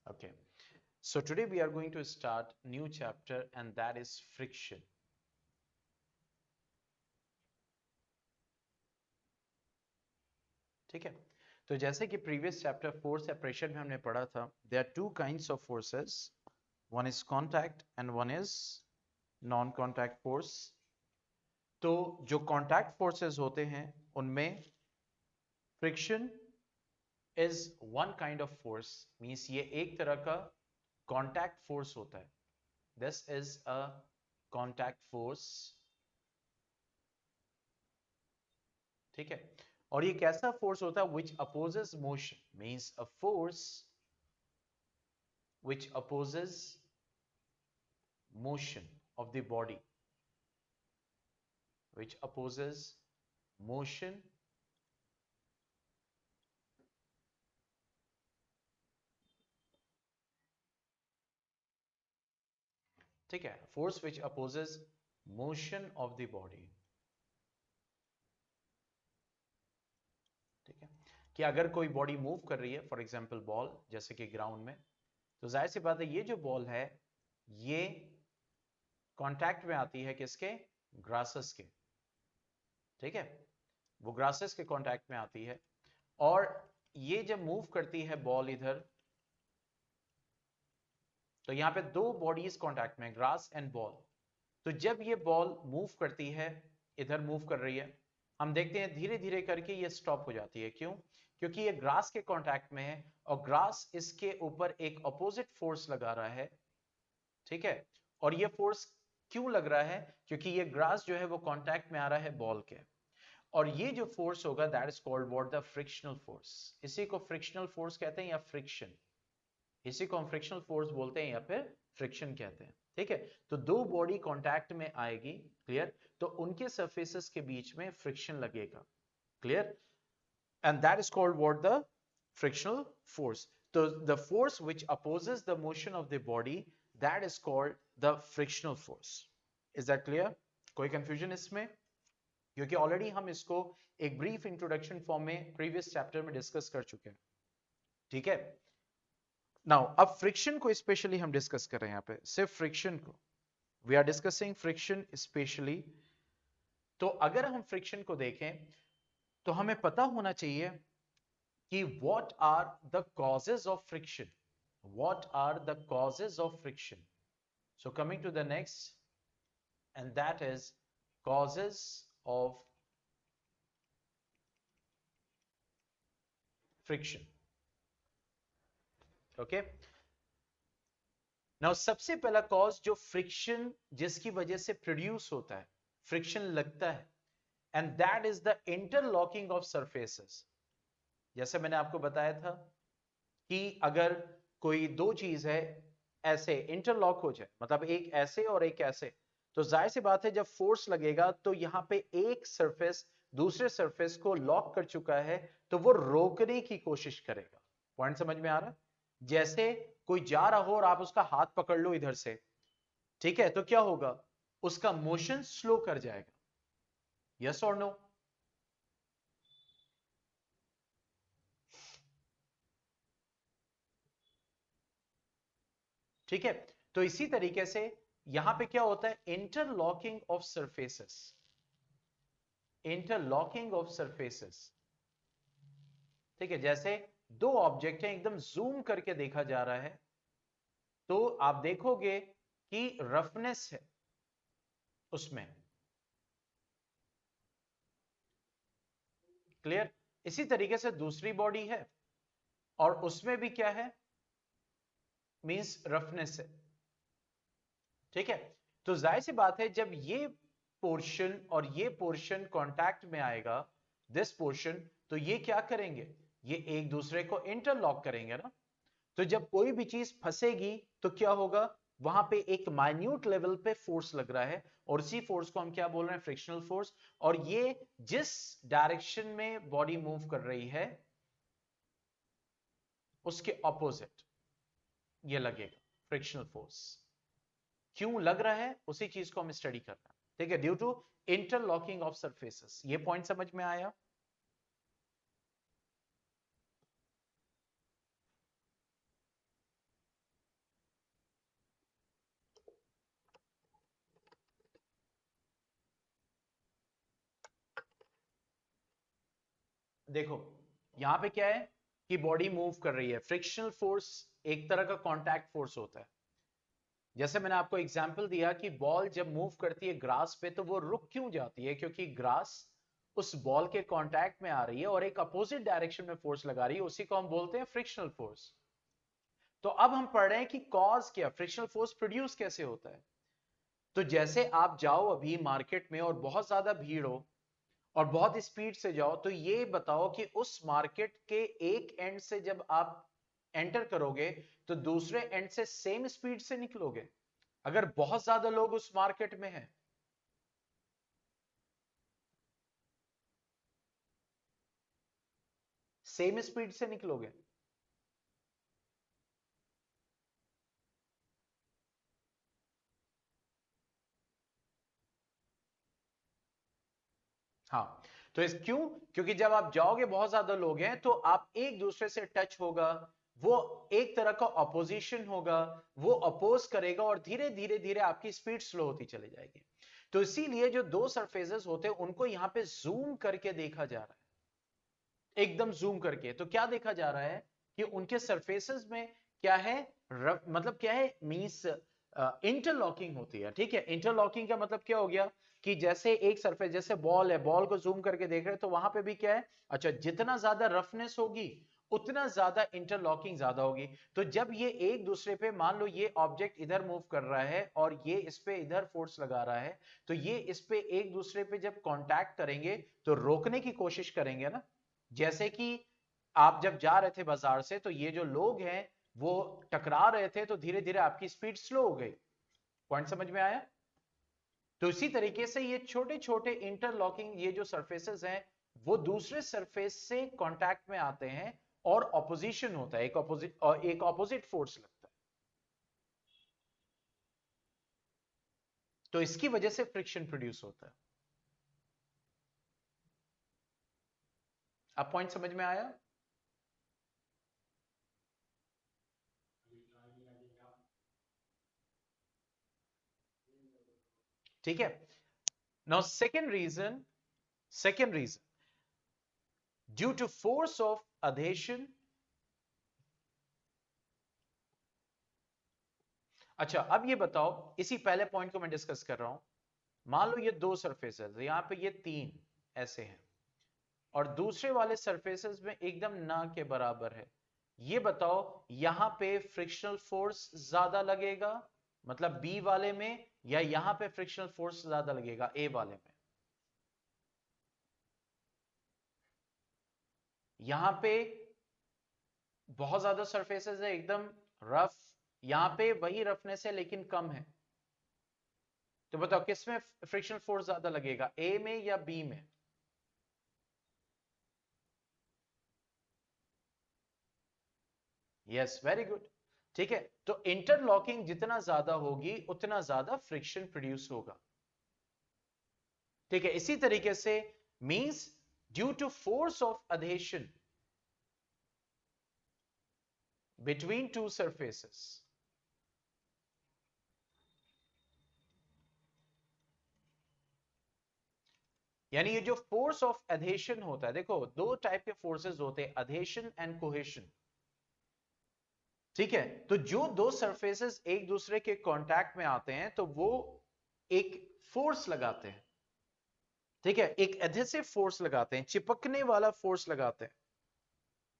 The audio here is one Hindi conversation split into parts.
Okay, so today we are going to start new chapter and that is friction. ठीक है, तो जैसे कि प्रीवियस चैप्टर फोर्स या प्रेशर में हमने पढ़ा था, there are two kinds of forces, one is contact and one is non contact force. तो जो कांटेक्ट फोर्सेस होते हैं उनमें friction is one kind of force, means ये एक तरह का कांटेक्ट फोर्स होता है। This is a contact force, ठीक है। और ये कैसा फोर्स होता है? Which opposes motion, means a force which opposes motion of the body, which opposes motion ठीक है, force which opposes motion of the body। ठीक है, कि अगर कोई बॉडी मूव कर रही है, फॉर एग्जांपल बॉल, जैसे कि ग्राउंड में, तो जाहिर सी बात है ये जो बॉल है ये कांटेक्ट में आती है किसके? ग्रासेस के। ठीक है, वो ग्रासेस के कांटेक्ट में आती है और ये जब मूव करती है बॉल इधर, तो यहां पे दो बॉडीज कांटेक्ट में, ग्रास एंड बॉल। तो जब ये बॉल मूव करती है, इधर मूव कर रही है, हम देखते हैं धीरे धीरे करके ये स्टॉप हो जाती है। क्यों? क्योंकि ये ग्रास के कांटेक्ट में है और ग्रास इसके ऊपर एक अपोजिट फोर्स लगा रहा है। ठीक है, और ये फोर्स क्यों लग रहा है? क्योंकि ये ग्रास जो है वो कांटेक्ट में आ रहा है बॉल के, और ये जो फोर्स होगा that is called what? The frictional force. इसी को फ्रिक्शनल फोर्स कहते हैं या फ्रिक्शन, इसी को हम फ्रिक्शनल फोर्स बोलते हैं या फिर फ्रिक्शन कहते हैं। ठीक है, तो दो बॉडी कांटेक्ट में आएगी, क्लियर, तो उनके सरफेसेस के बीच में फ्रिक्शन लगेगा, clear, and that is called what? The frictional force. तो the force which opposes the motion of the body, that is called the frictional force. Is that clear? कोई कंफ्यूजन इसमें? क्योंकि ऑलरेडी हम इसको एक ब्रीफ इंट्रोडक्शन फॉर्म में प्रीवियस चैप्टर में डिस्कस कर चुके हैं। ठीक है, नाउ अब फ्रिक्शन को स्पेशली हम डिस्कस कर रहे हैं, यहाँ पे सिर्फ फ्रिक्शन को we are discussing, friction specially. तो अगर हम फ्रिक्शन को देखें तो हमें पता होना चाहिए कि what are the causes of friction, what are the causes of friction. So coming to the next, and that is causes of friction. Okay, now सबसे पहला कॉज जो फ्रिक्शन जिसकी वजह से प्रोड्यूस होता है, फ्रिक्शन लगता है, and that is the interlocking of surfaces. जैसे मैंने आपको बताया था कि अगर कोई दो चीज है ऐसे इंटरलॉक हो जाए, मतलब एक ऐसे और एक ऐसे, तो जाहिर सी बात है जब फोर्स लगेगा तो यहां पे एक सरफेस दूसरे सरफेस को लॉक कर चुका है, तो वो रोकने की कोशिश करेगा। पॉइंट समझ में आ रहा? जैसे कोई जा रहा हो और आप उसका हाथ पकड़ लो इधर से, ठीक है, तो क्या होगा? उसका मोशन स्लो कर जाएगा। यस और नो? ठीक है, तो इसी तरीके से यहां पे क्या होता है? Interlocking of surfaces, interlocking of surfaces. ठीक है, जैसे दो ऑब्जेक्ट हैं, एकदम जूम करके देखा जा रहा है, तो आप देखोगे कि रफनेस है उसमें, क्लियर। इसी तरीके से दूसरी बॉडी है और उसमें भी क्या है? मींस रफनेस है। ठीक है, तो जाहिर सी बात है जब ये पोर्शन और ये पोर्शन कांटेक्ट में आएगा, दिस पोर्शन, तो ये क्या करेंगे? ये एक दूसरे को इंटरलॉक करेंगे ना। तो जब कोई भी चीज फंसेगी तो क्या होगा? वहां पे एक माइन्यूट लेवल पे फोर्स लग रहा है, और इसी फोर्स को हम क्या बोल रहे हैं? Frictional force. और ये जिस डायरेक्शन में बॉडी मूव कर रही है उसके ऑपोजिट ये लगेगा फ्रिक्शनल फोर्स। क्यों लग रहा है उसी चीज को हम स्टडी कर रहे हैं। ठीक है, due to interlocking of surfaces. ये पॉइंट समझ में आया? देखो यहां पे क्या है कि बॉडी मूव कर रही है, फ्रिक्शनल फोर्स एक तरह का कांटेक्ट फोर्स होता है। जैसे मैंने आपको एग्जांपल दिया कि बॉल जब मूव करती है ग्रास पे तो वो रुक क्यों जाती है, क्योंकि ग्रास उस बॉल के कांटेक्ट में आ रही है और एक अपोजिट डायरेक्शन में फोर्स लगा रही है, उसी को हम बोलते हैं फ्रिक्शनल फोर्स। तो अब हम पढ़ रहे हैं कि कॉज क्या, फ्रिक्शनल फोर्स प्रोड्यूस कैसे होता है। तो जैसे आप जाओ अभी मार्केट में और बहुत ज्यादा भीड़ हो और बहुत स्पीड से जाओ, तो ये बताओ कि उस मार्केट के एक एंड से जब आप एंटर करोगे तो दूसरे एंड से सेम स्पीड से निकलोगे अगर बहुत ज्यादा लोग उस मार्केट में हैं? सेम स्पीड से निकलोगे? हाँ, तो इस क्यों, क्योंकि जब आप जाओगे बहुत ज्यादा लोग हैं तो आप एक दूसरे से टच होगा, वो एक तरह का ऑपोजिशन होगा, वो अपोज करेगा और धीरे धीरे धीरे आपकी स्पीड स्लो होती चली जाएगी। तो इसीलिए जो दो सरफेसेस होते हैं उनको यहां पे जूम करके देखा जा रहा है, एकदम जूम करके। तो क्या देखा जा रहा है कि उनके सरफेसेस में क्या है, मतलब क्या है, मींस इंटरलॉकिंग होती है। ठीक है, इंटरलॉकिंग का मतलब क्या हो गया कि जैसे एक सरफेस, जैसे बॉल है, बॉल को जूम करके देख रहे हैं तो वहां पे भी क्या है, अच्छा जितना ज्यादा रफनेस होगी उतना ज्यादा इंटरलॉकिंग ज्यादा होगी। तो जब ये एक दूसरे पे, मान लो ये ऑब्जेक्ट इधर मूव कर रहा है और ये इस पे इधर फोर्स लगा रहा है, तो ये इस पे एक दूसरे पे जब कांटेक्ट करेंगे तो रोकने की कोशिश करेंगे ना। जैसे कि आप जब जा रहे थे बाजार से तो ये जो लोग हैं वो टकरा रहे थे तो धीरे धीरे आपकी स्पीड स्लो हो गई। पॉइंट समझ में आया? तो इसी तरीके से ये छोटे छोटे इंटरलॉकिंग ये जो सरफेसेस हैं वो दूसरे सरफेस से कांटेक्ट में आते हैं और ऑपोजिशन होता है, एक ऑपोजिट फोर्स लगता है। तो इसकी वजह से फ्रिक्शन प्रोड्यूस होता है। अब पॉइंट समझ में आया? ठीक है। Now second reason due to force of adhesion। अच्छा अब ये बताओ, इसी पहले पॉइंट को मैं डिस्कस कर रहा हूं। मान लो ये दो सरफेसेस, यहां पे ये तीन ऐसे हैं और दूसरे वाले सरफेसेस में एकदम ना के बराबर है। ये बताओ यहां पे फ्रिक्शनल फोर्स ज्यादा लगेगा, मतलब बी वाले में, या यहां पे फ्रिक्शनल फोर्स ज्यादा लगेगा ए वाले में? यहां पे बहुत ज्यादा सरफेसेस है एकदम रफ, यहां पे वही रफनेस है लेकिन कम है। तो बताओ किसमें फ्रिक्शनल फोर्स ज्यादा लगेगा, ए में या बी में? Yes, very good. ठीक है, तो इंटरलॉकिंग जितना ज्यादा होगी उतना ज्यादा फ्रिक्शन प्रोड्यूस होगा। ठीक है, इसी तरीके से means due to force of adhesion between two surfaces, यानी ये जो फोर्स ऑफ adhesion होता है, देखो दो टाइप के फोर्सेस होते हैं, adhesion एंड cohesion। ठीक है, तो जो दो सरफेसेस एक दूसरे के कांटेक्ट में आते हैं तो वो एक फोर्स लगाते हैं। ठीक है, एक एडहेसिव फोर्स लगाते हैं, चिपकने वाला फोर्स लगाते हैं।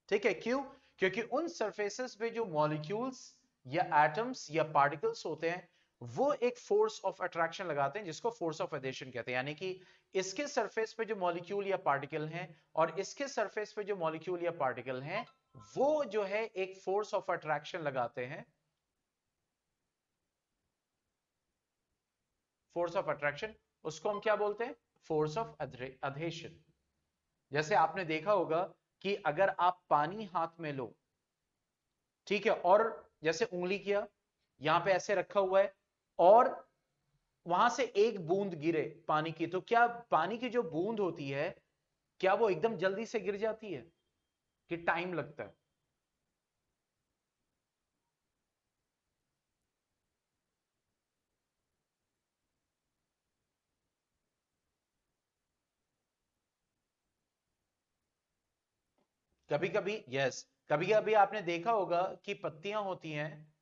ठीक है, क्यों? क्योंकि उन सरफेसेस पे जो मॉलिक्यूल्स या एटम्स या पार्टिकल्स होते हैं वो एक फोर्स ऑफ अट्रैक्शन लगाते हैं जिसको फोर्स ऑफ एडेशन कहते हैं। यानी कि इसके सरफेस पे जो मॉलिक्यूल या पार्टिकल हैं और इसके सरफेस पे जो मॉलिक्यूल या पार्टिकल हैं वो जो है एक फोर्स ऑफ अट्रैक्शन लगाते हैं, फोर्स ऑफ अट्रैक्शन। उसको हम क्या बोलते हैं? Force of adhesion. जैसे आपने देखा होगा कि अगर आप पानी हाथ में लो, ठीक है, और जैसे उंगली किया, यहां पे ऐसे रखा हुआ है और वहां से एक बूंद गिरे पानी की, तो क्या पानी की जो बूंद होती है क्या वो एकदम जल्दी से गिर जाती है कि टाइम लगता है? कभी कभी यस, कभी कभी आपने देखा होगा कि पत्तियां होती हैं,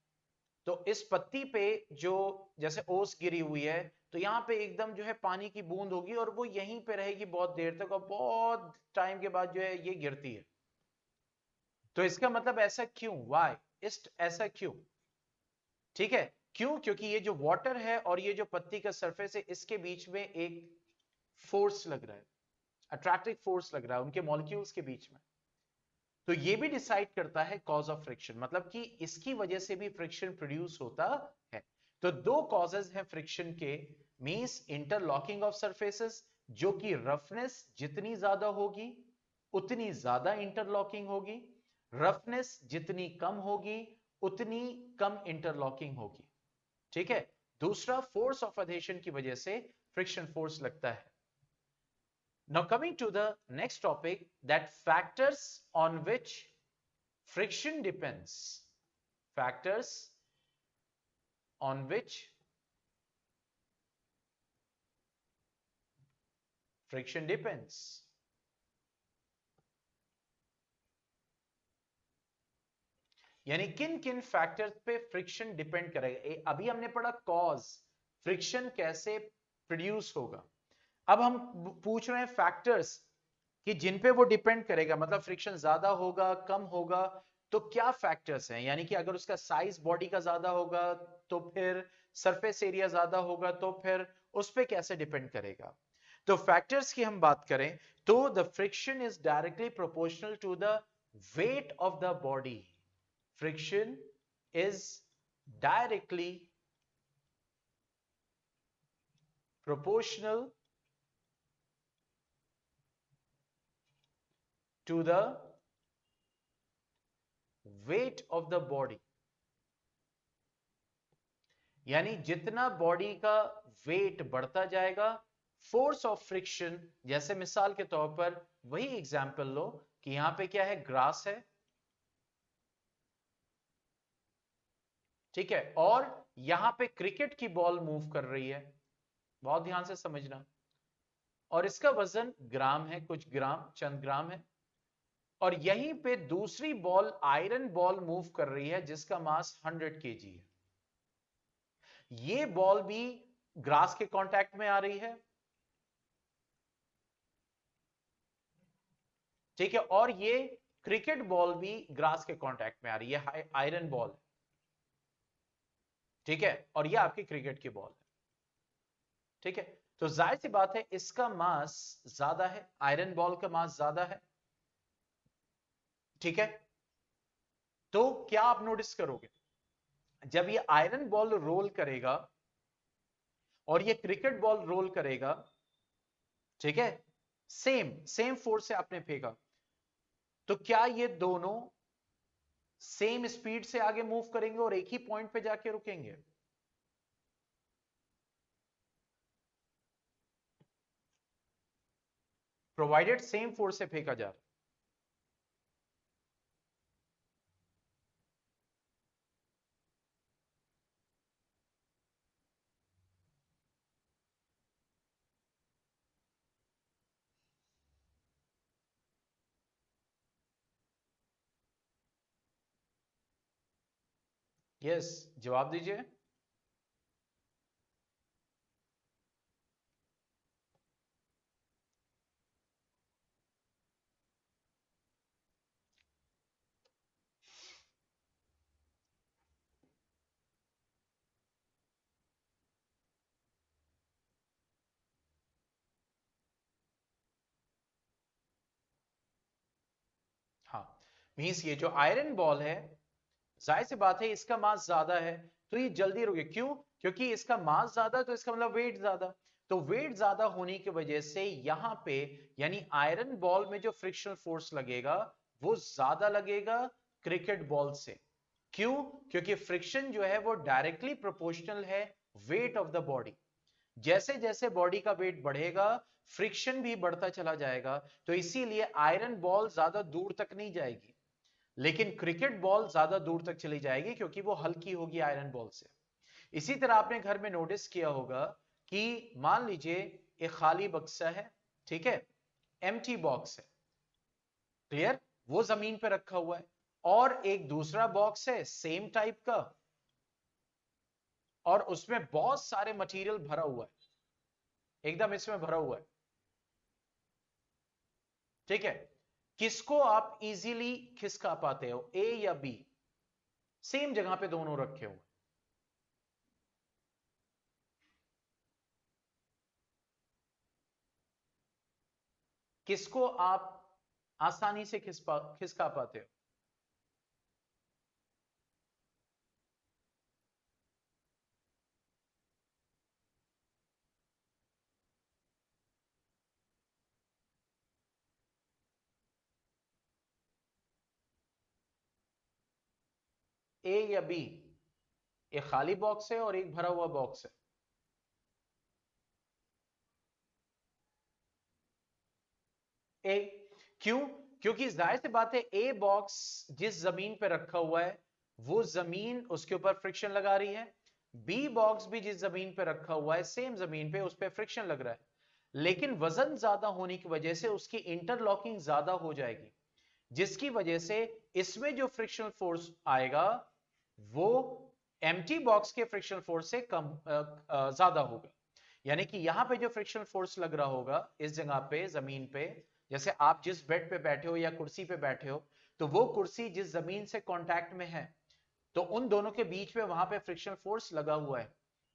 तो इस पत्ती पे जो जैसे ओस गिरी हुई है, तो यहाँ पे एकदम जो है पानी की बूंद होगी और वो यहीं पे रहेगी बहुत देर तक, और बहुत टाइम के बाद जो है ये गिरती है। तो इसका मतलब ऐसा क्यों, वाई, इस ऐसा क्यों? ठीक है, क्यों? क्योंकि ये जो वाटर है और ये जो पत्ती का सरफेस है, इसके बीच में एक फोर्स लग रहा है, अट्रैक्टिव फोर्स लग रहा है उनके मॉलिक्यूल्स के बीच में। तो ये भी डिसाइड करता है कॉज ऑफ फ्रिक्शन, मतलब कि इसकी वजह से भी फ्रिक्शन प्रोड्यूस होता है। तो दो कॉजेज हैं फ्रिक्शन के, मींस इंटरलॉकिंग ऑफ सरफेसेस, जो कि रफनेस जितनी ज्यादा होगी उतनी ज्यादा इंटरलॉकिंग होगी, रफनेस जितनी कम होगी उतनी कम इंटरलॉकिंग होगी। ठीक है, दूसरा फोर्स ऑफ अधेशन की वजह से फ्रिक्शन फोर्स लगता है। Now coming to the next topic, that factors on which friction depends. Factors on which friction depends. यानी किन किन फैक्टर्स पे फ्रिक्शन डिपेंड करेगा। अभी हमने पढ़ा कॉज, फ्रिक्शन कैसे प्रोड्यूस होगा। अब हम पूछ रहे हैं फैक्टर्स कि जिन पे वो डिपेंड करेगा, मतलब फ्रिक्शन ज्यादा होगा कम होगा, तो क्या फैक्टर्स हैं। यानी कि अगर उसका साइज बॉडी का ज्यादा होगा तो फिर सरफेस एरिया ज्यादा होगा, तो फिर उस पे कैसे डिपेंड करेगा। तो फैक्टर्स की हम बात करें तो the friction is directly proportional to the weight of the body. Friction is directly proportional to the weight of the body। यानी जितना बॉडी का वेट बढ़ता जाएगा, फोर्स ऑफ फ्रिक्शन, जैसे मिसाल के तौर पर वही एग्जांपल लो कि यहां पे क्या है, ग्रास है, ठीक है, और यहां पे क्रिकेट की बॉल मूव कर रही है, बहुत ध्यान से समझना, और इसका वजन ग्राम है, कुछ ग्राम, चंद ग्राम है, और यहीं पे दूसरी बॉल, आयरन बॉल मूव कर रही है जिसका मास 100 kg है। ये बॉल भी ग्रास के कांटेक्ट में आ रही है, ठीक है, और ये क्रिकेट बॉल भी ग्रास के कांटेक्ट में आ रही है, आयरन बॉल, ठीक है, और ये आपकी क्रिकेट की बॉल है, ठीक है। तो जाहिर सी बात है इसका मास ज्यादा है, आयरन बॉल का मास ज्यादा है, ठीक है। तो क्या आप नोटिस करोगे, जब ये आयरन बॉल रोल करेगा और ये क्रिकेट बॉल रोल करेगा, ठीक है, सेम सेम फोर्स से आपने फेंका, तो क्या ये दोनों सेम स्पीड से आगे मूव करेंगे और एक ही पॉइंट पे जाके रुकेंगे? प्रोवाइडेड सेम फोर्स से फेंका जा रहा है। यस, जवाब दीजिए। हाँ, मींस ये जो आयरन बॉल है, जाहिर सी बात है इसका मास ज्यादा है, तो ये जल्दी रुके, क्यों? क्योंकि इसका मास ज्यादा, तो इसका मतलब वेट ज्यादा, तो वेट ज्यादा होने की वजह से यहां पे, यानी आयरन बॉल में जो फ्रिक्शनल फोर्स लगेगा वो ज्यादा लगेगा क्रिकेट बॉल से। क्यों? क्योंकि फ्रिक्शन जो है वो डायरेक्टली प्रोपोर्शनल है वेट ऑफ द बॉडी। जैसे जैसे बॉडी का वेट बढ़ेगा, फ्रिक्शन भी बढ़ता चला जाएगा, तो इसीलिए आयरन बॉल ज्यादा दूर तक नहीं जाएगी, लेकिन क्रिकेट बॉल ज्यादा दूर तक चली जाएगी क्योंकि वो हल्की होगी आयरन बॉल से। इसी तरह आपने घर में नोटिस किया होगा कि मान लीजिए एक खाली बक्सा है, ठीक है, एम्प्टी बॉक्स है, क्लियर, वो जमीन पे रखा हुआ है, और एक दूसरा बॉक्स है सेम टाइप का, और उसमें बहुत सारे मटेरियल भरा हुआ है, एकदम इसमें भरा हुआ है। ठीक है, किसको आप इजीली खिसका पाते हो, ए या बी? सेम जगह पे दोनों रखे हुए, किसको आप आसानी से खिसका पाते हो? ए या बी? एक खाली बॉक्स है और एक भरा हुआ बॉक्स है। ए। क्यों? क्योंकि जाहिर सी बात है, ए बॉक्स जिस जमीन पे रखा हुआ है वो जमीन उसके ऊपर फ्रिक्शन लगा रही है, बी बॉक्स भी जिस जमीन पे रखा हुआ है सेम जमीन पे उस पर फ्रिक्शन लग रहा है, लेकिन वजन ज्यादा होने की वजह से उसकी इंटरलॉकिंग ज्यादा हो जाएगी, जिसकी वजह से इसमें जो फ्रिक्शनल फोर्स आएगा वो एम्प्टी बॉक्स के फ्रिक्शनल फोर्स से कम ज्यादा होगा। यानी कि यहां पे जो फ्रिक्शनल फोर्स लग रहा होगा इस जगह पे जमीन पे, जैसे आप जिस बेड पे बैठे हो या कुर्सी पे बैठे हो, तो वो कुर्सी जिस जमीन से कांटेक्ट में है, तो उन दोनों के बीच में वहां पे फ्रिक्शनल फोर्स लगा हुआ है,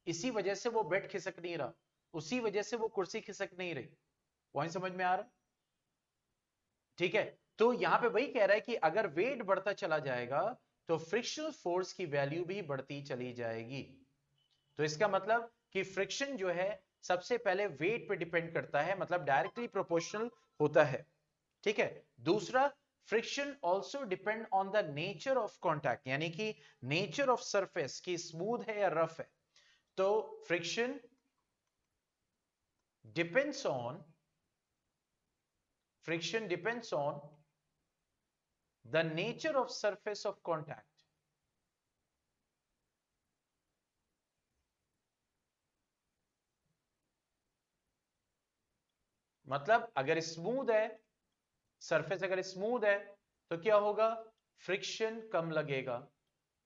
इसी वजह से वो बेड खिसक नहीं रहा, उसी वजह से वो कुर्सी खिसक नहीं रही। पॉइंट समझ में आ रहा? ठीक है, तो यहां पे वही कह रहा है कि अगर वेट बढ़ता चला जाएगा तो फ्रिक्शनल फोर्स की वैल्यू भी बढ़ती चली जाएगी। तो इसका मतलब कि फ्रिक्शन जो है सबसे पहले वेट पे डिपेंड करता है, मतलब डायरेक्टली प्रोपोर्शनल होता है। ठीक है, दूसरा, friction also depend on the nature of contact, यानी कि नेचर ऑफ सरफेस की स्मूथ है या रफ है। तो friction depends on friction depends on the nature of surface of contact। मतलब अगर स्मूथ है, सरफेस अगर स्मूथ है तो क्या होगा, फ्रिक्शन कम लगेगा।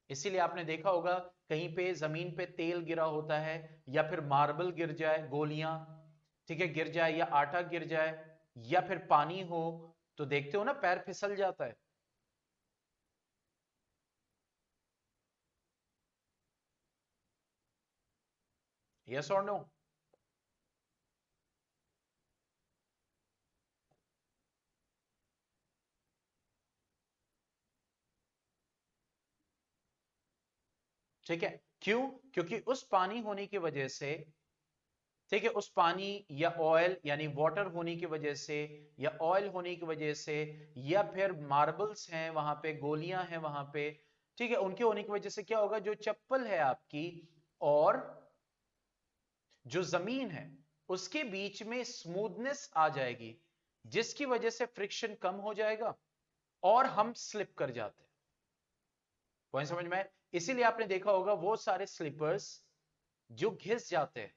इसीलिए आपने देखा होगा कहीं पे जमीन पे तेल गिरा होता है, या फिर मार्बल गिर जाए, गोलियां, ठीक है, गिर जाए, या आटा गिर जाए, या फिर पानी हो, तो देखते हो ना पैर फिसल जाता है। यस और नो? ठीक है, क्यों? क्योंकि उस पानी होने की वजह से, ठीक है, उस पानी या ऑयल यानी वाटर होने की वजह से, या ऑयल होने की वजह से, या फिर मार्बल्स हैं वहां पे, गोलियां हैं वहां पे, ठीक है, उनके होने की वजह से क्या होगा, जो चप्पल है आपकी और जो जमीन है उसके बीच में स्मूथनेस आ जाएगी, जिसकी वजह से फ्रिक्शन कम हो जाएगा और हम स्लिप कर जाते हैं। पॉइंट समझ में आए? इसीलिए आपने देखा होगा वो सारे स्लीपर्स जो घिस जाते हैं,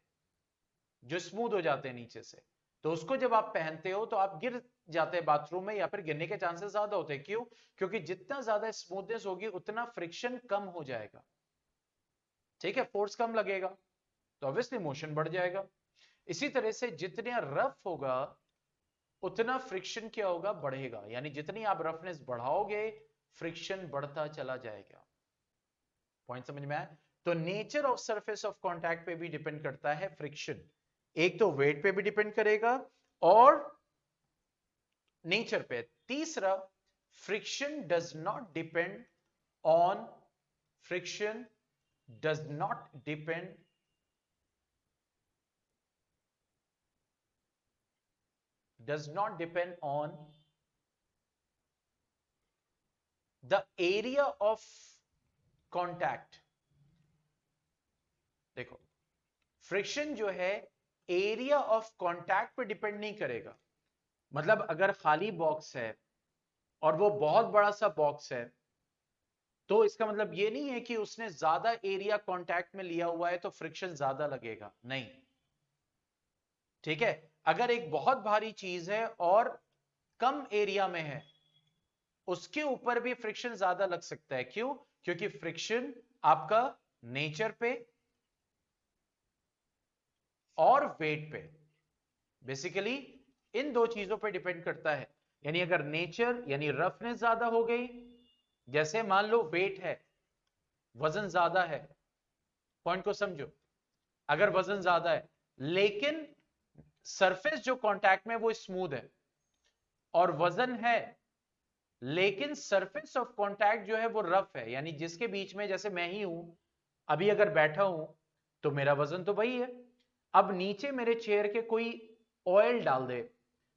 जो स्मूथ हो जाते हैं नीचे से, तो उसको जब आप पहनते हो तो आप गिर जाते हैं बाथरूम में, या फिर गिरने के चांसेस ज्यादा होते हैं। क्यों? क्योंकि जितना ज्यादा स्मूथनेस होगी उतना फ्रिक्शन कम हो जाएगा। ठीक है, फोर्स कम लगेगा तो ऑब्वियसली मोशन बढ़ जाएगा। इसी तरह से जितना रफ होगा उतना फ्रिक्शन क्या होगा, बढ़ेगा, यानी जितनी आप रफनेस बढ़ाओगे फ्रिक्शन बढ़ता चला जाएगा। पॉइंट समझ में आया? तो nature of surface of contact पे भी डिपेंड करता है फ्रिक्शन, एक तो वेट पे भी डिपेंड करेगा और नेचर पे। तीसरा, friction does not depend on friction does not depend on the area of contact। देखो, फ्रिक्शन जो है एरिया ऑफ कांटेक्ट पे डिपेंड नहीं करेगा। मतलब अगर खाली बॉक्स है और वो बहुत बड़ा सा बॉक्स है, तो इसका मतलब ये नहीं है कि उसने ज्यादा एरिया कांटेक्ट में लिया हुआ है तो फ्रिक्शन ज्यादा लगेगा, नहीं। ठीक है, अगर एक बहुत भारी चीज है और कम एरिया में है, उसके ऊपर भी फ्रिक्शन ज्यादा लग सकता है। क्यों? क्योंकि फ्रिक्शन आपका नेचर पे और वेट पे, बेसिकली इन दो चीजों पे डिपेंड करता है। यानी अगर नेचर यानी रफनेस ज्यादा हो गई, जैसे मान लो वेट है, वजन ज्यादा है, पॉइंट को समझो, अगर वजन ज्यादा है लेकिन सरफेस जो कांटेक्ट में वो स्मूथ है, और वजन है लेकिन सरफेस ऑफ कांटेक्ट जो है वो रफ है, यानी जिसके बीच में, जैसे मैं ही हूं अभी अगर बैठा हूं तो मेरा वजन तो वही है, अब नीचे मेरे चेयर के कोई ऑयल डाल दे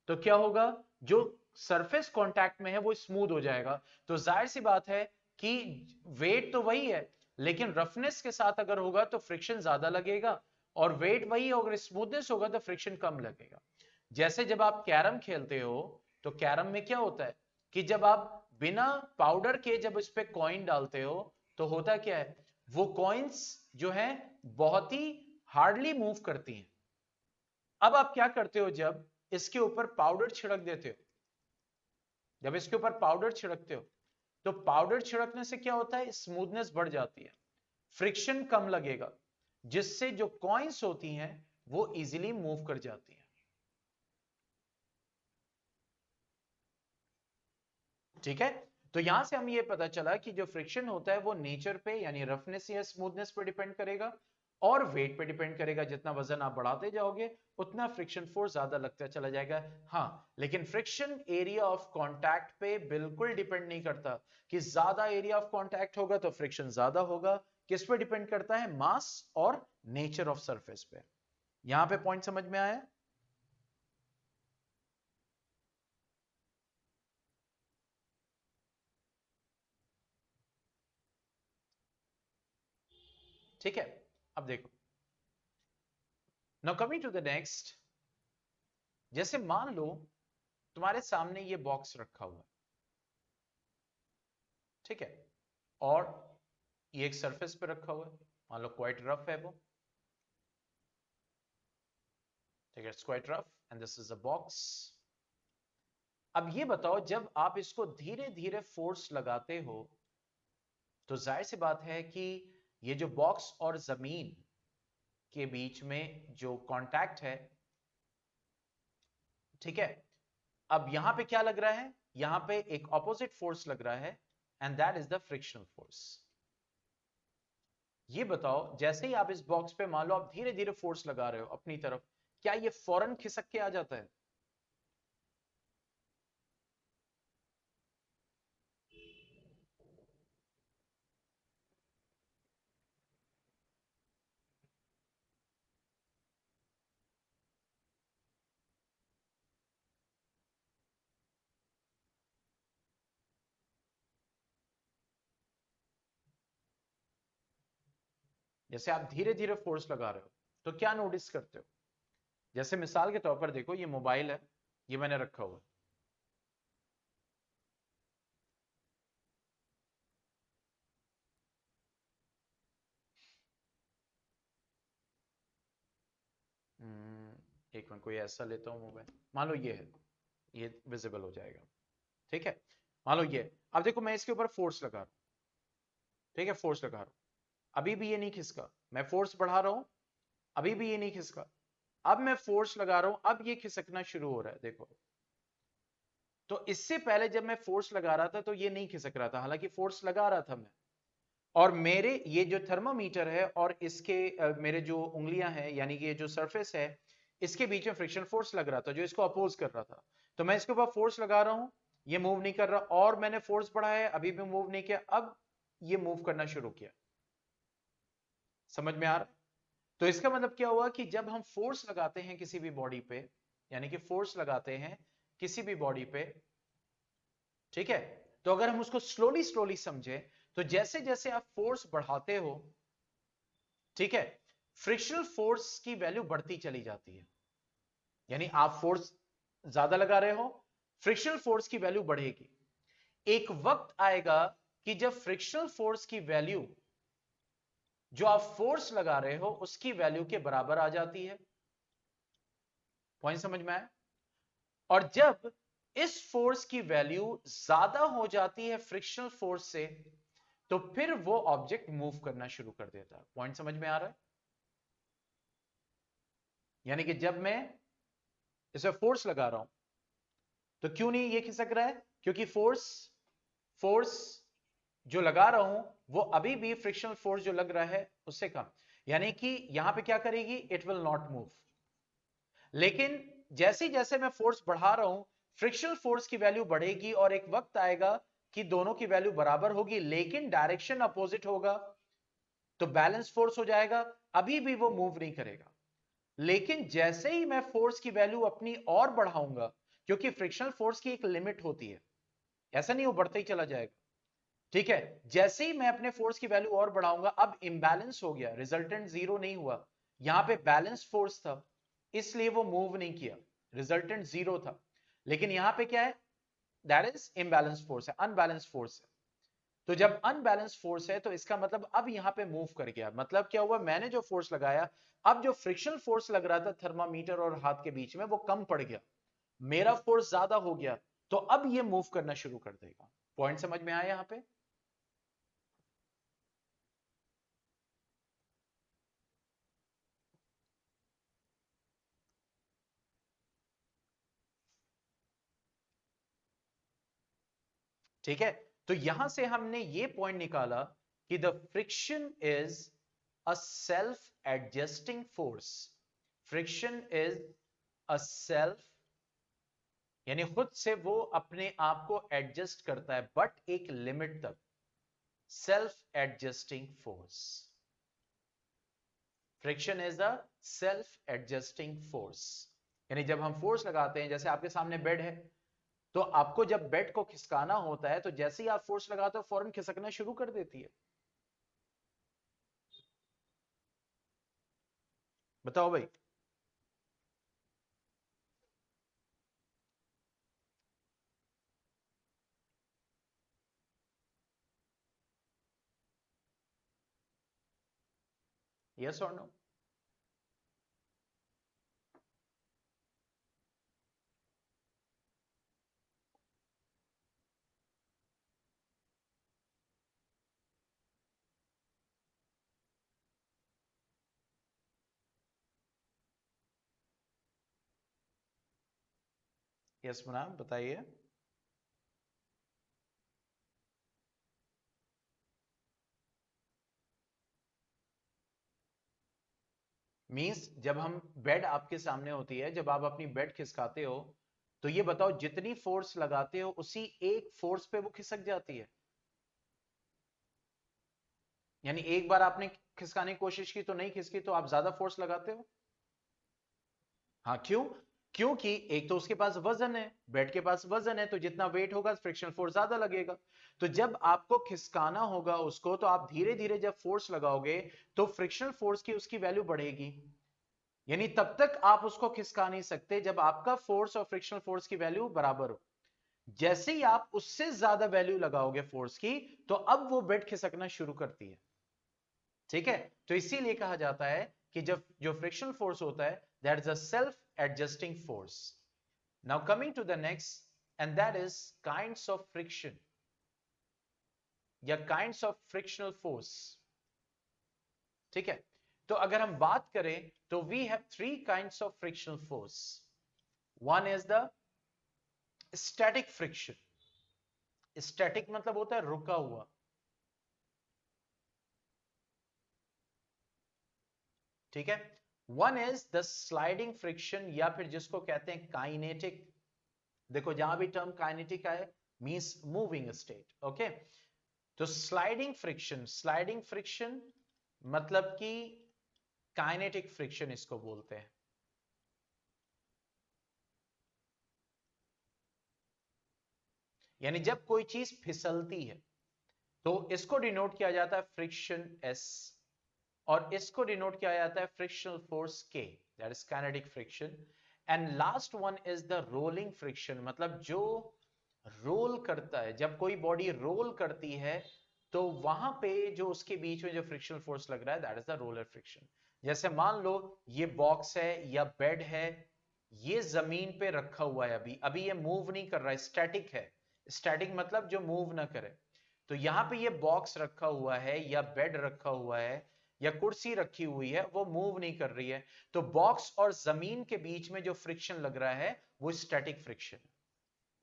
तो क्या होगा, जो सरफेस कांटेक्ट में है वो स्मूथ हो जाएगा। तो जाहिर सी बात है कि वेट तो वही है लेकिन रफनेस के साथ अगर होगा तो फ्रिक्शन ज्यादा लगेगा, और वेट वही होगा, स्मूथनेस होगा तो फ्रिक्शन कम लगेगा। जैसे जब आप कैरम खेलते हो तो कैरम में क्या होता है कि जब आप बिना पाउडर के जब इस पे कॉइन डालते हो तो होता क्या है, वो कॉइन्स जो है बहुत ही हार्डली मूव करती हैं। अब आप क्या करते हो, जब इसके ऊपर पाउडर छिड़क देते हो, जब इसके ऊपर पाउडर छिड़कते हो तो पाउडर छिड़कने से क्या होता है, स्मूथनेस बढ़ जाती है, फ्रिक्शन कम लगेगा, जिससे जो कॉइन्स होती हैं वो इजीली मूव कर जाती हैं। ठीक है, तो यहां से हम ये पता चला कि जो फ्रिक्शन होता है वो नेचर पे यानी रफनेस या स्मूथनेस पे डिपेंड करेगा, और वेट पे डिपेंड करेगा। जितना वजन आप बढ़ाते जाओगे उतना फ्रिक्शन फोर्स ज्यादा लगता चला जाएगा। हाँ, लेकिन फ्रिक्शन एरिया ऑफ कांटेक्ट पे बिल्कुल डिपेंड नहीं करता, कि ज्यादा एरिया ऑफ कांटेक्ट होगा तो फ्रिक्शन ज्यादा होगा। किस पे डिपेंड करता है, मास और नेचर ऑफ सरफेस पे। यहां पे पॉइंट समझ में आया? ठीक है, अब देखो, now coming to the next. जैसे मान लो तुम्हारे सामने ये बॉक्स रखा हुआ है, ठीक है, और ये एक सरफेस पे रखा हुआ है, मान लो क्वाइट रफ है वो, ठीक है, it's quite rough and this is a box. अब ये बताओ, जब आप इसको धीरे धीरे फोर्स लगाते हो तो जाहिर सी बात है कि ये जो बॉक्स और जमीन के बीच में जो कांटेक्ट है, ठीक है, अब यहां पे क्या लग रहा है, यहां पे एक ऑपोजिट फोर्स लग रहा है, and that is the frictional force. ये बताओ, जैसे ही आप इस बॉक्स पे मान लो आप धीरे धीरे फोर्स लगा रहे हो अपनी तरफ, क्या ये फौरन खिसक के आ जाता है? जैसे आप धीरे धीरे फोर्स लगा रहे हो तो क्या नोटिस करते हो? जैसे मिसाल के तौर पर देखो, ये मोबाइल है, ये मैंने रखा हुआ है। एक मिनट, कोई ऐसा लेता हूं मोबाइल, मान लो ये है, ये विजिबल हो जाएगा, ठीक है, मान लो ये। अब देखो मैं इसके ऊपर फोर्स लगा रहा हूं, ठीक है, फोर्स लगा रहा हूं, अभी भी ये नहीं खिसका, मैं फोर्स बढ़ा रहा हूं, अभी भी ये नहीं खिसका, अब मैं फोर्स लगा रहा हूं, अब ये खिसकना शुरू हो रहा है, देखो। तो इससे पहले जब मैं फोर्स लगा रहा था तो ये नहीं खिसक रहा था, हालांकि फोर्स लगा रहा था मैं, और मेरे ये जो थर्मामीटर है और इसके मेरे जो उंगलियां हैं यानी कि ये जो सरफेस है, इसके बीच में फ्रिक्शन फोर्स लग रहा था जो इसको अपोज कर रहा था। तो मैं इसके ऊपर फोर्स लगा रहा हूं, ये मूव नहीं कर रहा, और मैंने फोर्स बढ़ाया, अभी भी मूव नहीं किया, अब ये मूव करना शुरू किया। समझ में आ रहा? तो इसका मतलब क्या हुआ कि जब हम फोर्स लगाते हैं किसी भी बॉडी पे, यानी कि फोर्स लगाते हैं किसी भी बॉडी पे, ठीक है, तो अगर हम उसको स्लोली स्लोली समझे तो जैसे जैसे आप फोर्स बढ़ाते हो, ठीक है, फ्रिक्शनल फोर्स की वैल्यू बढ़ती चली जाती है। यानी आप फोर्स ज्यादा लगा रहे हो, फ्रिक्शनल फोर्स की वैल्यू बढ़ेगी। एक वक्त आएगा कि जब फ्रिक्शनल फोर्स की वैल्यू जो आप फोर्स लगा रहे हो उसकी वैल्यू के बराबर आ जाती है। पॉइंट समझ में आया? और जब इस फोर्स की वैल्यू ज्यादा हो जाती है फ्रिक्शनल फोर्स से, तो फिर वो ऑब्जेक्ट मूव करना शुरू कर देता है। पॉइंट समझ में आ रहा है? यानी कि जब मैं इसे फोर्स लगा रहा हूं तो क्यों नहीं ये खिसक रहा है? क्योंकि फोर्स फोर्स जो लगा रहा हूं वो अभी भी फ्रिक्शनल फोर्स जो लग रहा है उससे कम, यानी कि यहां पे क्या करेगी, इट विल नॉट मूव। लेकिन जैसे जैसे मैं फोर्स बढ़ा रहा हूं, फ्रिक्शनल फोर्स की वैल्यू बढ़ेगी और एक वक्त आएगा कि दोनों की वैल्यू बराबर होगी, लेकिन डायरेक्शन अपोजिट होगा, तो बैलेंस फोर्स हो जाएगा, अभी भी वो मूव नहीं करेगा। लेकिन जैसे ही मैं फोर्स की वैल्यू अपनी और बढ़ाऊंगा, क्योंकि फ्रिक्शनल फोर्स की एक लिमिट होती है, ऐसा नहीं वो बढ़ते ही चला जाएगा, ठीक है? जैसे ही मैं अपने फोर्स की वैल्यू और बढ़ाऊंगा, अब इंबैलेंस हो गया, रिजल्टेंट जीरो नहीं हुआ, यहां पे बैलेंस फोर्स था इसलिए वो मूव नहीं किया, रिजल्टेंट जीरो था। लेकिन यहां पे क्या है, दैट इज इम्बैलेंस फोर्स है, अनबैलेंस फोर्स है। तो जब अनबैलेंस फोर्स है तो इसका मतलब अब यहां पे मूव कर गया, मतलब क्या हुआ, मैंने जो फोर्स लगाया, अब जो फ्रिक्शनल फोर्स लग रहा था थर्मामीटर और हाथ के बीच में वो कम पड़ गया, मेरा फोर्स ज्यादा हो गया, तो अब ये मूव करना शुरू कर देगा। पॉइंट समझ में आया यहां पे? ठीक है, तो यहां से हमने ये पॉइंट निकाला कि the friction is a self adjusting force. Friction is a self, यानी खुद से वो अपने आप को एडजस्ट करता है, बट एक लिमिट तक, self adjusting force. Friction is a self adjusting force, यानी जब हम फोर्स लगाते हैं, जैसे आपके सामने बेड है, तो आपको जब बेड को खिसकाना होता है तो जैसे ही आप फोर्स लगाते हो फौरन खिसकना शुरू कर देती है। बताओ भाई। यस और नो? यस मुनाम, बताइए। मींस जब हम, बेड आपके सामने होती है, जब आप अपनी बेड खिसकाते हो, तो ये बताओ जितनी फोर्स लगाते हो उसी एक फोर्स पे वो खिसक जाती है। यानी एक बार आपने खिसकाने की कोशिश की तो नहीं खिसकी, तो आप ज्यादा फोर्स लगाते हो। हाँ, क्यों? क्योंकि एक तो उसके पास वजन है, बेड के पास वजन है, तो जितना वेट होगा फ्रिक्शन फोर्स ज्यादा लगेगा। तो जब आपको खिसकाना होगा उसको, तो आप धीरे धीरे जब फोर्स लगाओगे तो फ्रिक्शनल फोर्स की उसकी वैल्यू बढ़ेगी, यानी तब तक आप उसको खिसका नहीं सकते जब आपका फोर्स और फ्रिक्शनल फोर्स की वैल्यू बराबर हो। जैसे ही आप उससे ज्यादा वैल्यू लगाओगे फोर्स की, तो अब वो बेड खिसकना शुरू करती है। ठीक है, तो इसीलिए कहा जाता है कि जब जो फ्रिक्शनल फोर्स होता है, that is a self adjusting force. Now coming to the next, and that is kinds of friction या काइंड्स ऑफ फ्रिक्शनल फोर्स। ठीक है, तो अगर हम बात करें तो we have three kinds of frictional force. One is the static friction. Static मतलब होता है रुका हुआ। ठीक है, one is the sliding friction, या फिर जिसको कहते हैं काइनेटिक। देखो जहां भी टर्म काइनेटिक आए, मींस मूविंग स्टेट। ओके, तो स्लाइडिंग फ्रिक्शन मतलब कि काइनेटिक फ्रिक्शन इसको बोलते हैं। यानी जब कोई चीज फिसलती है तो इसको डिनोट किया जाता है फ्रिक्शन एस, और इसको डिनोट किया जाता है फ्रिक्शनल फोर्स के, that is kinetic friction. And last one is the rolling friction, मतलब जो रोल करता है, जब कोई बॉडी रोल करती है तो वहां पे जो उसके बीच में जो फ्रिक्शनल फोर्स लग रहा है, that is the roller friction. जैसे मान लो ये बॉक्स है या बेड है, ये जमीन पे रखा हुआ है, अभी अभी ये मूव नहीं कर रहा है, स्टैटिक है। स्टैटिक मतलब जो मूव ना करे। तो यहां पे ये बॉक्स रखा हुआ है या बेड रखा हुआ है या कुर्सी रखी हुई है, वो मूव नहीं कर रही है। तो बॉक्स और जमीन के बीच में जो फ्रिक्शन लग रहा है वो स्टैटिक फ्रिक्शन।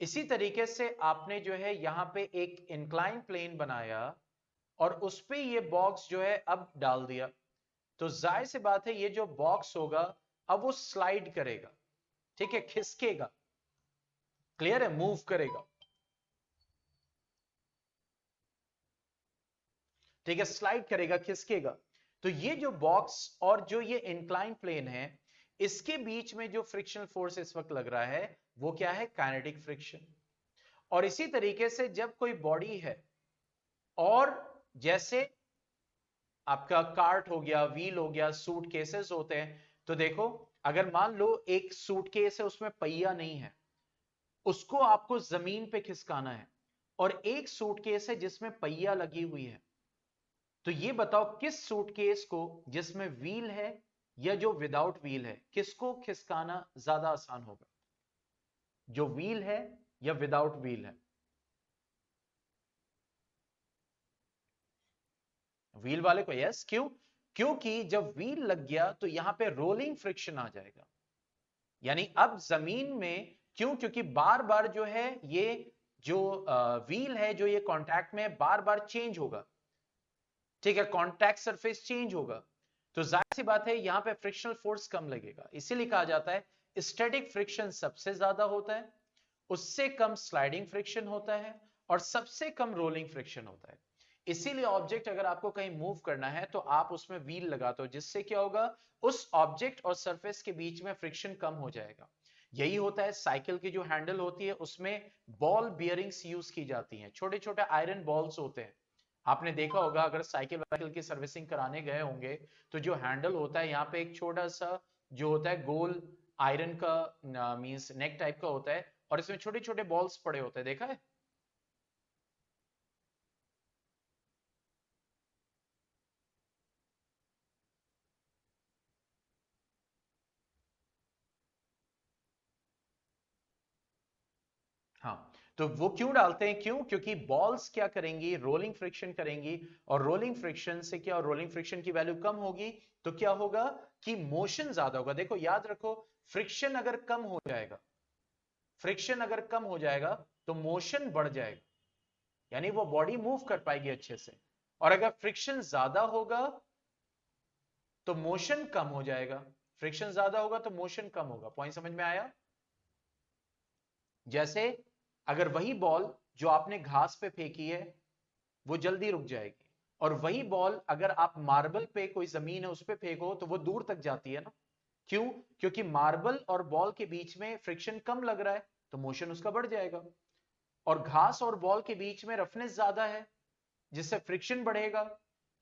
इसी तरीके से आपने जो है यहां पे एक इंक्लाइन प्लेन बनाया और उस पे ये बॉक्स जो है अब डाल दिया, तो जाहिर सी बात है ये जो बॉक्स होगा अब वो स्लाइड करेगा, ठीक है, खिसकेगा। क्लियर है, मूव करेगा, ठीक है, स्लाइड करेगा, खिसकेगा। तो ये जो बॉक्स और जो ये इंक्लाइन प्लेन है, इसके बीच में जो फ्रिक्शनल फोर्स इस वक्त लग रहा है वो क्या है, काइनेटिक फ्रिक्शन। और इसी तरीके से जब कोई बॉडी है और जैसे आपका कार्ट हो गया, व्हील हो गया, सूट केसेस होते हैं, तो देखो अगर मान लो एक सूटकेस है उसमें पहिया नहीं है, उसको आपको जमीन पे खिसकाना है, और एक सूटकेस है जिसमें पहिया लगी हुई है, तो ये बताओ किस सूटकेस को, जिसमें व्हील है या जो विदाउट व्हील है, किसको खिसकाना ज्यादा आसान होगा, जो व्हील है या विदाउट व्हील है? व्हील वाले को, यस। क्यों? क्योंकि जब व्हील लग गया तो यहां पे रोलिंग फ्रिक्शन आ जाएगा, यानी अब जमीन में, क्यों, क्योंकि बार बार जो है ये जो व्हील है जो ये कांटेक्ट में बार बार चेंज होगा, ठीक है, कांटेक्ट सरफेस चेंज होगा, तो जाहिर सी बात है यहां पे फ्रिक्शनल फोर्स कम लगेगा। इसीलिए कहा जाता है स्टैटिक फ्रिक्शन सबसे ज्यादा होता है, उससे कम स्लाइडिंग फ्रिक्शन होता है, और सबसे कम रोलिंग फ्रिक्शन होता है। इसीलिए ऑब्जेक्ट अगर आपको कहीं मूव करना है तो आप उसमें व्हील लगाते हो, जिससे क्या होगा, उस ऑब्जेक्ट और सरफेस के बीच में फ्रिक्शन कम हो जाएगा। यही होता है साइकिल की जो हैंडल होती है उसमें बॉल बियरिंग्स यूज की जाती हैं, छोटे छोटे आयरन बॉल्स होते हैं। आपने देखा होगा अगर साइकिल वाइकिल की सर्विसिंग कराने गए होंगे, तो जो हैंडल होता है यहाँ पे एक छोटा सा जो होता है गोल आयरन का मींस नेक टाइप का होता है, और इसमें छोटे छोटे बॉल्स पड़े होते हैं, देखा है? हाँ, तो वो क्यों डालते हैं, क्यों, क्योंकि बॉल्स क्या करेंगी, रोलिंग फ्रिक्शन करेंगी, और रोलिंग फ्रिक्शन से क्या, रोलिंग फ्रिक्शन की वैल्यू कम होगी, तो क्या होगा कि मोशन ज्यादा होगा। देखो याद रखो, फ्रिक्शन अगर कम हो जाएगा, फ्रिक्शन अगर कम हो जाएगा तो मोशन बढ़ जाएगा, यानी वो बॉडी मूव कर पाएगी अच्छे से। और अगर फ्रिक्शन ज्यादा होगा तो मोशन कम हो जाएगा, फ्रिक्शन ज्यादा होगा तो मोशन कम होगा। पॉइंट समझ में आया? जैसे अगर वही बॉल जो आपने घास पे फेंकी है वो जल्दी रुक जाएगी, और वही बॉल अगर आप मार्बल पे, कोई जमीन है उस पे फेंको तो वो दूर तक जाती है ना। क्यों? क्योंकि मार्बल और बॉल के बीच में फ्रिक्शन कम लग रहा है, तो मोशन उसका बढ़ जाएगा। और घास और बॉल के बीच में रफनेस ज्यादा है, जिससे फ्रिक्शन बढ़ेगा,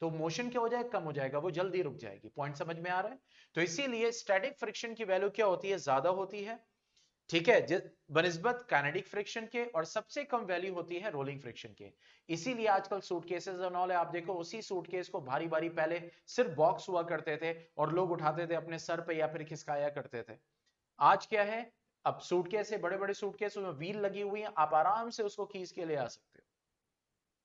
तो मोशन क्या हो जाएगा, कम हो जाएगा, वो जल्दी रुक जाएगी। पॉइंट समझ में आ रहा है? तो इसीलिए स्टैटिक फ्रिक्शन की वैल्यू क्या होती है, ज्यादा होती है, ठीक है, बनिस्बत काइनेटिक फ्रिक्शन के, और सबसे कम वैल्यू होती है रोलिंग फ्रिक्शन के। इसीलिए आजकल सूटकेसेस और ऑल है, आप देखो उसी सूटकेस को भारी भारी, पहले सिर्फ बॉक्स हुआ करते थे और लोग उठाते थे अपने सर पे या फिर खिसकाया करते थे। आज क्या है, अब सूटकेस है, बड़े बड़े सूटकेस, उसमें व्हील लगी हुई है, आप आराम से उसको खींच के ले आ सकते हो।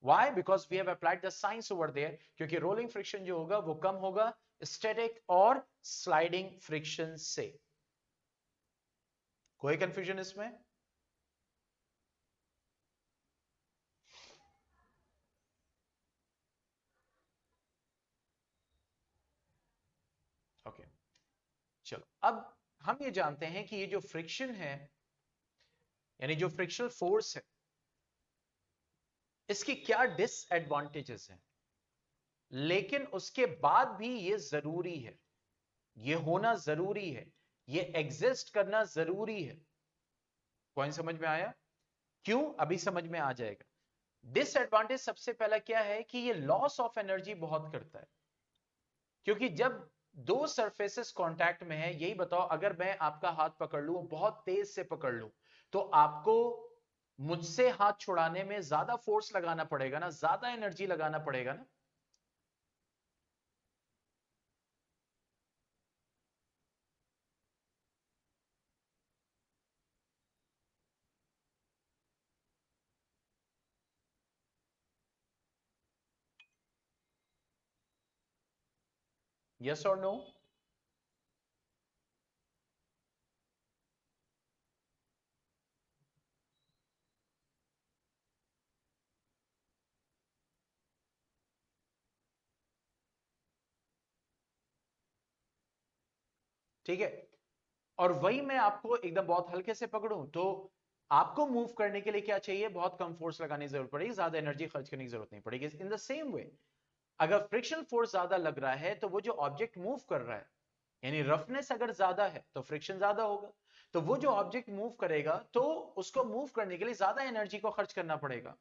Why? Because we have applied the science over there, क्योंकि रोलिंग फ्रिक्शन जो होगा वो कम होगा स्टैटिक और स्लाइडिंग फ्रिक्शन से। कोई कंफ्यूजन इसमें? ओके, चलो अब हम ये जानते हैं कि ये जो फ्रिक्शन है, यानी जो फ्रिक्शनल फोर्स है, इसकी क्या डिसएडवांटेजेस हैं, लेकिन उसके बाद भी ये जरूरी है, ये होना जरूरी है, ये एग्जिस्ट करना जरूरी है। पॉइंट समझ में आया? क्यों, अभी समझ में आ जाएगा। डिसएडवांटेज सबसे पहला क्या है कि ये लॉस ऑफ एनर्जी बहुत करता है, क्योंकि जब दो सरफेसेस कांटेक्ट में है, यही बताओ अगर मैं आपका हाथ पकड़ लूं, बहुत तेज से पकड़ लूं, तो आपको मुझसे हाथ छुड़ाने में ज्यादा फोर्स लगाना पड़ेगा ना, ज्यादा एनर्जी लगाना पड़ेगा ना। यस और नो? ठीक है, और वही मैं आपको एकदम बहुत हल्के से पकड़ूं तो आपको मूव करने के लिए क्या चाहिए, बहुत कम फोर्स लगाने की जरूरत पड़ेगी, ज्यादा एनर्जी खर्च करने की जरूरत नहीं पड़ेगी। इन द सेम वे अगर फ्रिक्शन फोर्स ज्यादा लग रहा है तो वो जो ऑब्जेक्ट मूव कर रहा है, यानी रफनेस अगर ज्यादा है तो फ्रिक्शन ज्यादा होगा, तो वो जो ऑब्जेक्ट मूव करेगा तो उसको मूव करने के लिए ज्यादा एनर्जी को खर्च करना पड़ेगा।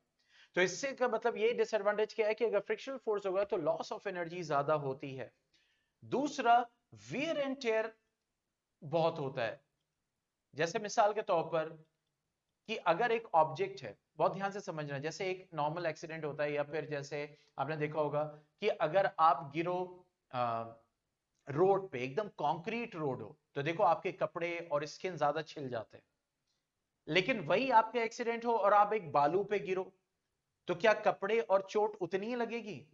तो इससे का मतलब ये डिसएडवांटेज क्या है कि अगर फ्रिक्शनल फोर्स होगा तो लॉस ऑफ एनर्जी ज्यादा होती है। दूसरा, वियर एंड टेयर बहुत होता है। जैसे मिसाल के तौर पर कि अगर एक ऑब्जेक्ट है, बहुत ध्यान से समझना, जैसे एक नॉर्मल एक्सीडेंट होता है या फिर जैसे आपने देखा होगा कि अगर आप गिरो रोड पे, एकदम कंक्रीट रोड हो, तो देखो आपके कपड़े और स्किन ज्यादा छिल जाते हैं। लेकिन वही आपका एक्सीडेंट हो और आप एक बालू पे गिरो, तो क्या कपड़े और चोट उतनी ही लगेगी?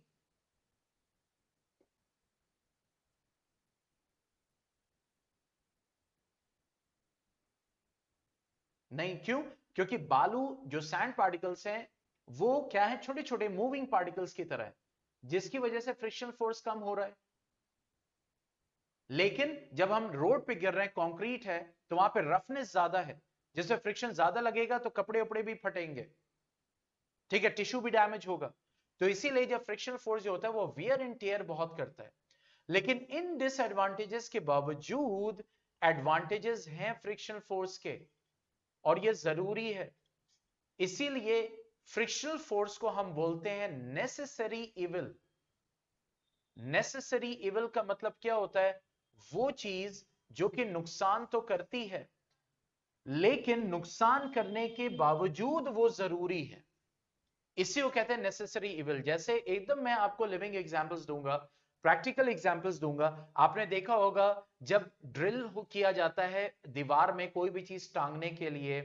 नहीं, क्यों? क्योंकि बालू जो सैंड पार्टिकल्स हैं वो क्या है, छोटे छोटे मूविंग पार्टिकल्स की तरह है, जिसकी वजह से फ्रिक्शन फोर्स कम हो रहा है। लेकिन जब हम रोड पे गिर रहे हैं, कंक्रीट है, तो वहां पे रफनेस ज्यादा है, जिससे फ्रिक्शन ज्यादा लगेगा तो कपड़े उपड़े भी फटेंगे, ठीक है, टिश्यू भी डैमेज होगा। तो इसीलिए जब फ्रिक्शन फोर्स जो होता है वो वियर एंड टेयर बहुत करता है। लेकिन इन डिसएडवांटेजेस के बावजूद एडवांटेजेस हैं फ्रिक्शन फोर्स के, और ये जरूरी है। इसीलिए फ्रिक्शनल फोर्स को हम बोलते हैं नेसेसरी इविल। नेसेसरी इविल का मतलब क्या होता है? वो चीज जो कि नुकसान तो करती है, लेकिन नुकसान करने के बावजूद वो जरूरी है, इसी को कहते हैं नेसेसरी इविल। जैसे एकदम मैं आपको लिविंग एग्जांपल्स दूंगा, प्रैक्टिकल एग्जांपल्स दूंगा। आपने देखा होगा जब ड्रिल किया जाता है दीवार में कोई भी चीज टांगने के लिए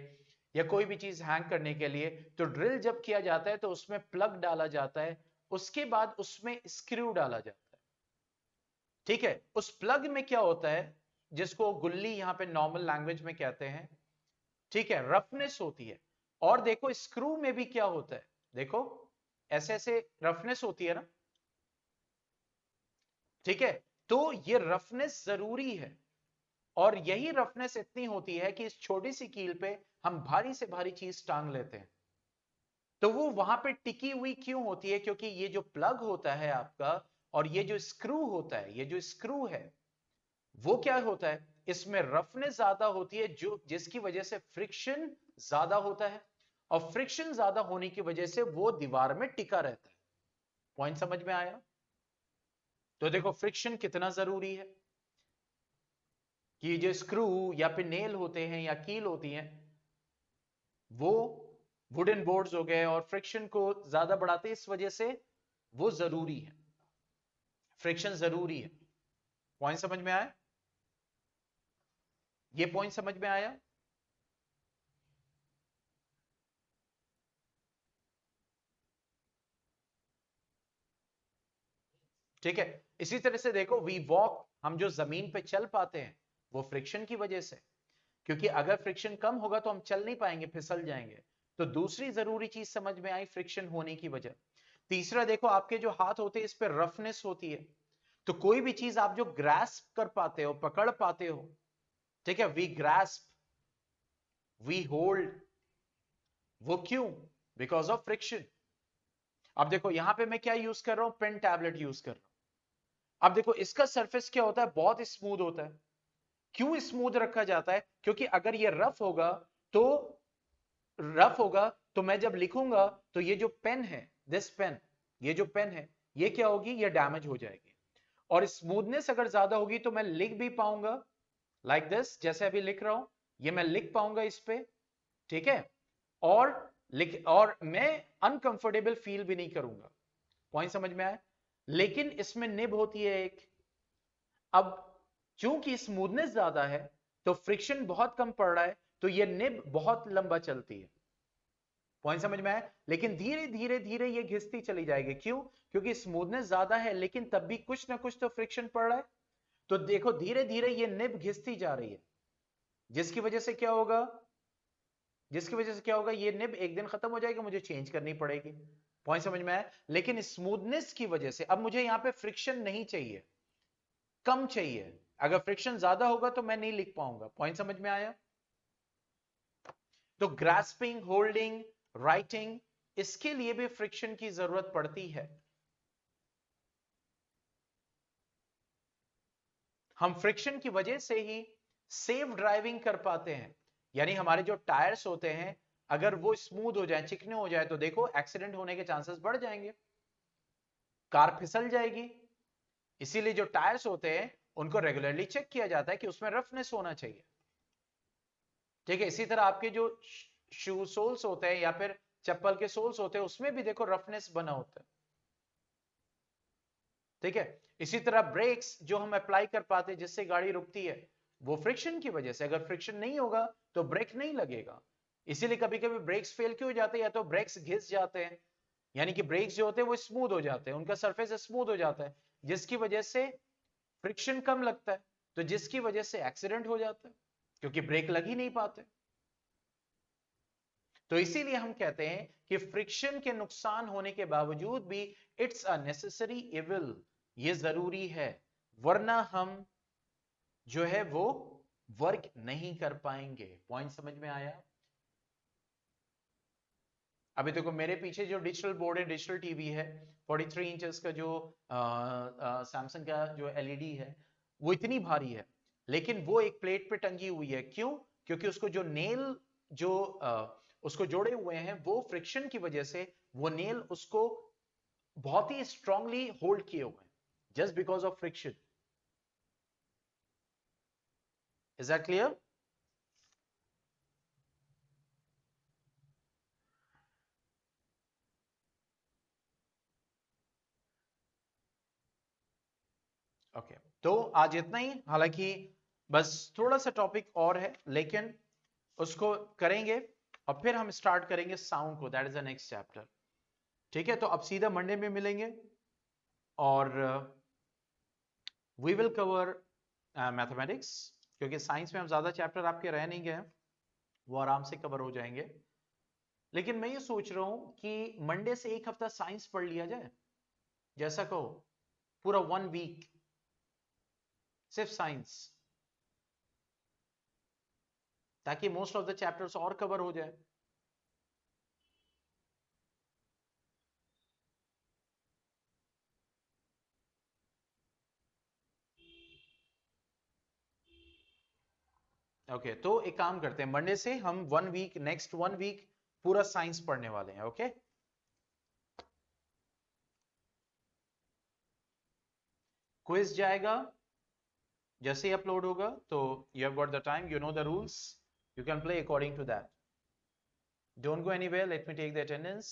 या कोई भी चीज हैंग करने के लिए, तो ड्रिल जब किया जाता है तो उसमें प्लग डाला जाता है, उसके बाद उसमें स्क्रू डाला जाता है, ठीक है। उस प्लग में क्या होता है, जिसको गुल्ली यहां पे नॉर्मल लैंग्वेज में कहते हैं, ठीक है, रफनेस होती है। और देखो स्क्रू में भी क्या होता है, देखो ऐसे ऐसे रफनेस होती है ना, ठीक है। तो ये रफनेस जरूरी है, और यही रफनेस इतनी होती है कि इस छोटी सी कील पे हम भारी से भारी चीज टांग लेते हैं। तो वो वहां पे टिकी हुई क्यों होती है? क्योंकि ये जो प्लग होता है आपका, और ये जो स्क्रू होता है, ये जो स्क्रू है, वो क्या होता है, इसमें रफनेस ज्यादा होती है, जो जिसकी वजह से फ्रिक्शन ज्यादा होता है, और फ्रिक्शन ज्यादा होने की वजह से वो दीवार में टिका रहता है। पॉइंट समझ में आया? तो देखो फ्रिक्शन कितना जरूरी है, कि जो स्क्रू या फिर नेल होते हैं या कील होती हैं, वो वुडन बोर्ड्स हो गए और फ्रिक्शन को ज्यादा बढ़ाते हैं, इस वजह से वो जरूरी है, फ्रिक्शन जरूरी है। पॉइंट समझ में आया? ये पॉइंट समझ में आया? ठीक है। इसी तरह से देखो वी वॉक, हम जो जमीन पे चल पाते हैं वो फ्रिक्शन की वजह से, क्योंकि अगर फ्रिक्शन कम होगा तो हम चल नहीं पाएंगे, फिसल जाएंगे। तो दूसरी जरूरी चीज समझ में आई, फ्रिक्शन होने की वजह। तीसरा देखो, आपके जो हाथ होते हैं इस पे रफनेस होती है, तो कोई भी चीज आप जो ग्रास्प कर पाते हो, पकड़ पाते हो, ठीक है, वी ग्रास्प, वी होल्ड, वो क्यों? Because of friction. अब देखो यहां पे मैं क्या यूज कर रहा हूं, पेन टैबलेट यूज कर रहा हूं। अब देखो इसका सरफेस क्या होता है, बहुत स्मूथ होता है। क्यों स्मूथ रखा जाता है? क्योंकि अगर ये तो रफ होगा तो मैं जब लिखूंगा तो ये जो पेन है, दिस पेन, ये जो पेन है, ये क्या होगी, ये डैमेज हो जाएगी। और स्मूथनेस अगर ज्यादा होगी तो मैं लिख भी पाऊंगा, लाइक दिस, जैसे अभी लिख रहा हूं, ये मैं लिख पाऊंगा इस पे, ठीक है। और और मैं अनकंफर्टेबल फील भी नहीं करूंगा। पॉइंट समझ में आया? लेकिन इसमें निब होती है एक। अब चूंकि स्मूथनेस ज्यादा है तो फ्रिक्शन बहुत कम पड़ रहा है, तो ये निब बहुत लंबा चलती है। पॉइंट समझ में आया? लेकिन धीरे धीरे धीरे ये घिसती चली जाएगी। क्यों? क्योंकि स्मूथनेस ज्यादा है लेकिन तब भी कुछ ना कुछ तो फ्रिक्शन पड़ रहा है। तो देखो धीरे धीरे ये निब घिसती जा रही है, जिसकी वजह से क्या होगा, ये निब एक दिन खत्म हो जाएगी, मुझे चेंज करनी पड़ेगी। पॉइंट समझ में आया? लेकिन स्मूथनेस की वजह से अब मुझे यहां पे फ्रिक्शन नहीं चाहिए, कम चाहिए। अगर फ्रिक्शन ज्यादा होगा तो मैं नहीं लिख पाऊंगा। पॉइंट समझ में आया? तो ग्रास्पिंग, होल्डिंग, राइटिंग, इसके लिए भी फ्रिक्शन की जरूरत पड़ती है। हम फ्रिक्शन की वजह से ही सेफ ड्राइविंग कर पाते हैं। यानी हमारे जो टायर्स होते हैं अगर वो स्मूथ हो जाए, चिकने हो जाए, तो देखो एक्सीडेंट होने के चांसेस बढ़ जाएंगे, कार फिसल जाएगी। इसीलिए जो टायर्स होते हैं उनको रेगुलरली चेक किया जाता है कि उसमें रफनेस होना चाहिए। ठीक है, इसी तरह आपके जो शू सोल्स होते हैं या फिर चप्पल के सोल्स होते हैं उसमें भी देखो रफनेस बना होता है। ठीक है, इसी तरह ब्रेक्स जो हम अप्लाई कर पाते हैं जिससे गाड़ी रुकती है, वो फ्रिक्शन की वजह से। अगर फ्रिक्शन नहीं होगा तो ब्रेक नहीं लगेगा। इसीलिए कभी कभी ब्रेक्स फेल क्यों हो जाते हैं, या तो ब्रेक्स घिस जाते हैं, यानी कि ब्रेक्स जो होते हैं वो स्मूथ हो जाते हैं, उनका सरफेस स्मूथ हो जाता है, जिसकी वजह से फ्रिक्शन कम लगता है, तो जिसकी वजह से एक्सीडेंट हो जाता है क्योंकि ब्रेक लग ही नहीं पाते। तो इसीलिए हम कहते हैं कि फ्रिक्शन के नुकसान होने के बावजूद भी इट्स अ नेसेसरी इविल, ये जरूरी है, वरना हम जो है वो वर्क नहीं कर पाएंगे। पॉइंट समझ में आया? अभी देखो मेरे पीछे जो डिजिटल बोर्ड है, डिजिटल टीवी है, 43 इंचेस का जो सैमसंग का जो एलईडी है, वो इतनी भारी है लेकिन वो एक प्लेट पे टंगी हुई है। क्यों? क्योंकि उसको जो नेल जो उसको जोड़े हुए हैं वो फ्रिक्शन की वजह से वो नेल उसको बहुत ही स्ट्रांगली होल्ड किए हुए हैं, just because of friction. Is that clear? Okay, तो आज इतना ही। हालांकि बस थोड़ा सा टॉपिक और है लेकिन उसको करेंगे और फिर हम स्टार्ट करेंगे साउंड को, that is the next chapter. ठीक है, तो अब सीधा मंडे में मिलेंगे और वी विल कवर मैथमेटिक्स, क्योंकि साइंस में हम ज्यादा चैप्टर आपके रह नहीं गए, वो आराम से कवर हो जाएंगे। लेकिन मैं ये सोच रहा हूं कि मंडे से एक हफ्ता साइंस पढ़ लिया जाए, जैसा कहो, पूरा 1 वीक सिर्फ साइंस, ताकि मोस्ट ऑफ द चैप्टर्स और कवर हो जाए। ओके, तो एक काम करते हैं, मंडे से हम 1 वीक, नेक्स्ट 1 वीक पूरा साइंस पढ़ने वाले हैं। ओके, क्विज जाएगा जैसे ही अपलोड होगा, तो you have got the time, you know the rules, you can play according to that. Don't go anywhere, let me take the attendance.